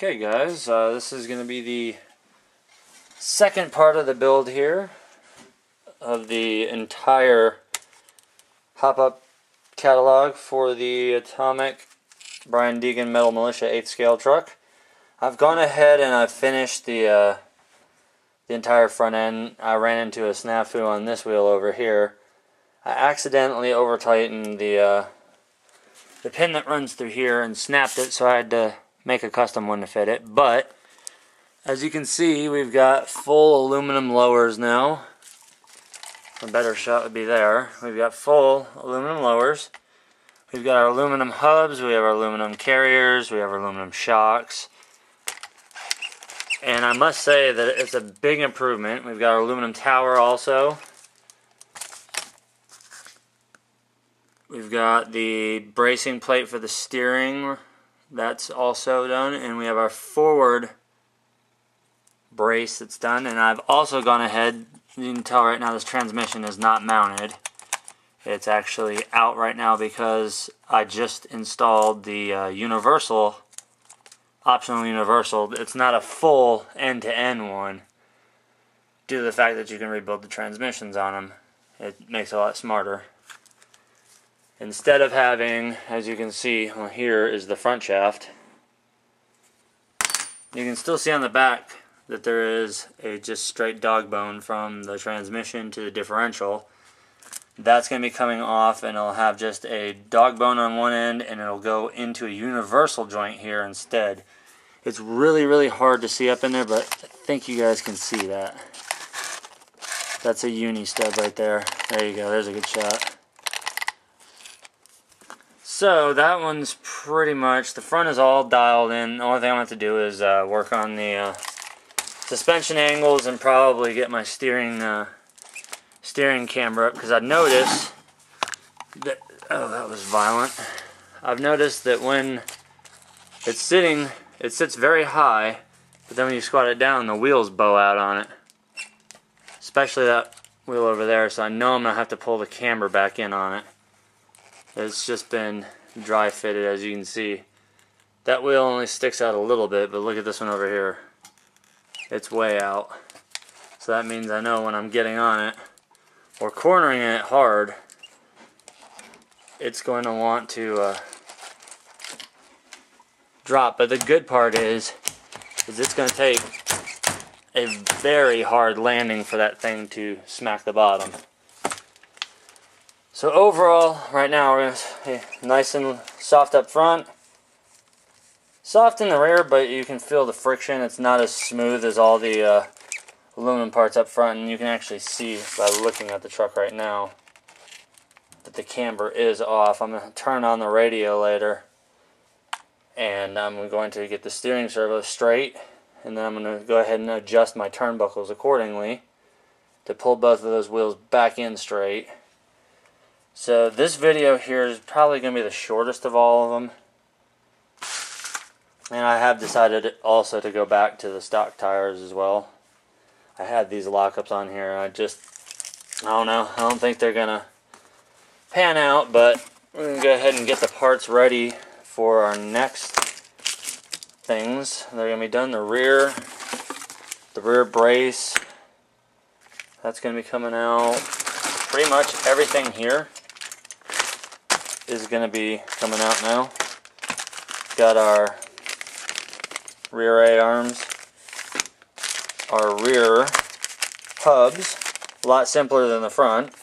Okay guys, this is going to be the second part of the build here of the entire hop-up catalog for the Atomic Brian Deegan Metal Mulisha 8th scale truck. I've gone ahead and I've finished the entire front end. I ran into a snafu on this wheel over here. I accidentally over-tightened the pin that runs through here and snapped it, so I had to make a custom one to fit it. But as you can see, we've got full aluminum lowers now. A better shot would be there. We've got full aluminum lowers. We've got our aluminum hubs, we have our aluminum carriers, we have our aluminum shocks. And I must say that it's a big improvement. We've got our aluminum tower also. We've got the bracing plate for the steering. That's also done, and we have our forward brace that's done. And I've also gone ahead, you can tell right now this transmission is not mounted. It's actually out right now because I just installed the universal, optional universal. It's not a full end-to-end one due to the fact that you can rebuild the transmissions on them. It makes it a lot smarter. Instead of having, as you can see, well, here is the front shaft. You can still see on the back that there is a just straight dog bone from the transmission to the differential. That's going to be coming off, and it'll have just a dog bone on one end, and it'll go into a universal joint here instead. It's really hard to see up in there, but I think you guys can see that. That's a uni stub right there. There you go, there's a good shot. So that one's pretty much, the front is all dialed in. The only thing I'm going to have to do is work on the suspension angles and probably get my steering camber up, because I noticed that, oh, that was violent. I've noticed that when it's sitting, it sits very high, but then when you squat it down, the wheels bow out on it. Especially that wheel over there, so I know I'm going to have to pull the camber back in on it. It's just been dry fitted, as you can see. That wheel only sticks out a little bit, but look at this one over here. It's way out. So that means I know when I'm getting on it or cornering it hard, it's going to want to drop. But the good part is it's going to take a very hard landing for that thing to smack the bottom. So overall, right now we're nice and soft up front, soft in the rear, but you can feel the friction. It's not as smooth as all the aluminum parts up front, and you can actually see by looking at the truck right now that the camber is off. I'm going to turn on the radio later, and I'm going to get the steering servo straight, and then I'm going to go ahead and adjust my turnbuckles accordingly to pull both of those wheels back in straight. So this video here is probably going to be the shortest of all of them. And I have decided also to go back to the stock tires as well. I had these lockups on here. I don't know. I don't think they're going to pan out, but we're going to go ahead and get the parts ready for our next things. They're going to be done. The rear brace, that's going to be coming out. Pretty much everything here is going to be coming out now. Got our rear A-arms, our rear hubs, a lot simpler than the front.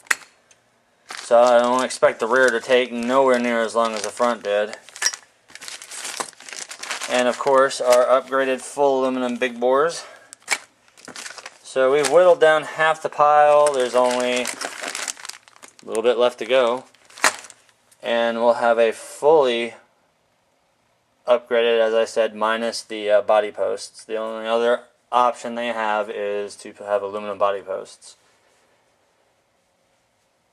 So I don't expect the rear to take nowhere near as long as the front did. And of course our upgraded full aluminum big bores. So we've whittled down half the pile. There's only a little bit left to go. And we'll have a fully upgraded, as I said, minus the body posts. The only other option they have is to have aluminum body posts.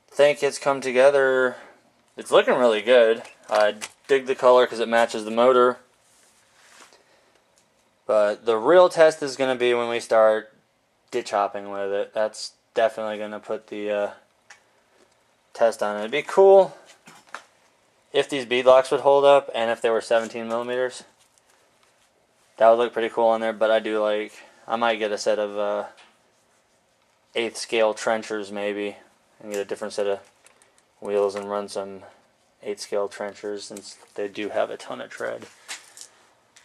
Think it's come together. It's looking really good. I dig the color because it matches the motor. But the real test is going to be when we start ditch hopping with it. That's definitely going to put the test on it. It'd be cool if these bead locks would hold up and if they were 17 millimeters. That would look pretty cool on there, but I might get a set of 8th scale trenchers maybe, and get a different set of wheels and run some 8th scale trenchers, since they do have a ton of tread.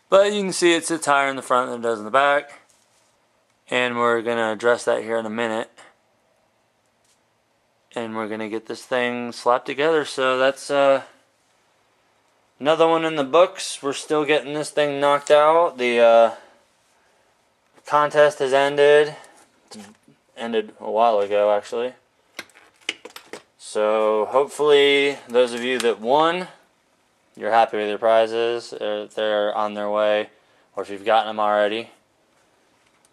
But you can see it sits higher in the front than it does in the back, and we're going to address that here in a minute. And we're going to get this thing slapped together, so that's another one in the books. We're still getting this thing knocked out. The contest has ended. It's ended a while ago, actually. So hopefully those of you that won, you're happy with your prizes. They're on their way, or if you've gotten them already.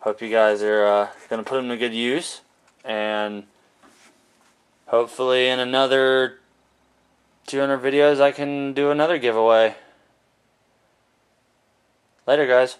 Hope you guys are going to put them to good use, and hopefully in another 200 videos I can do another giveaway. Later, guys.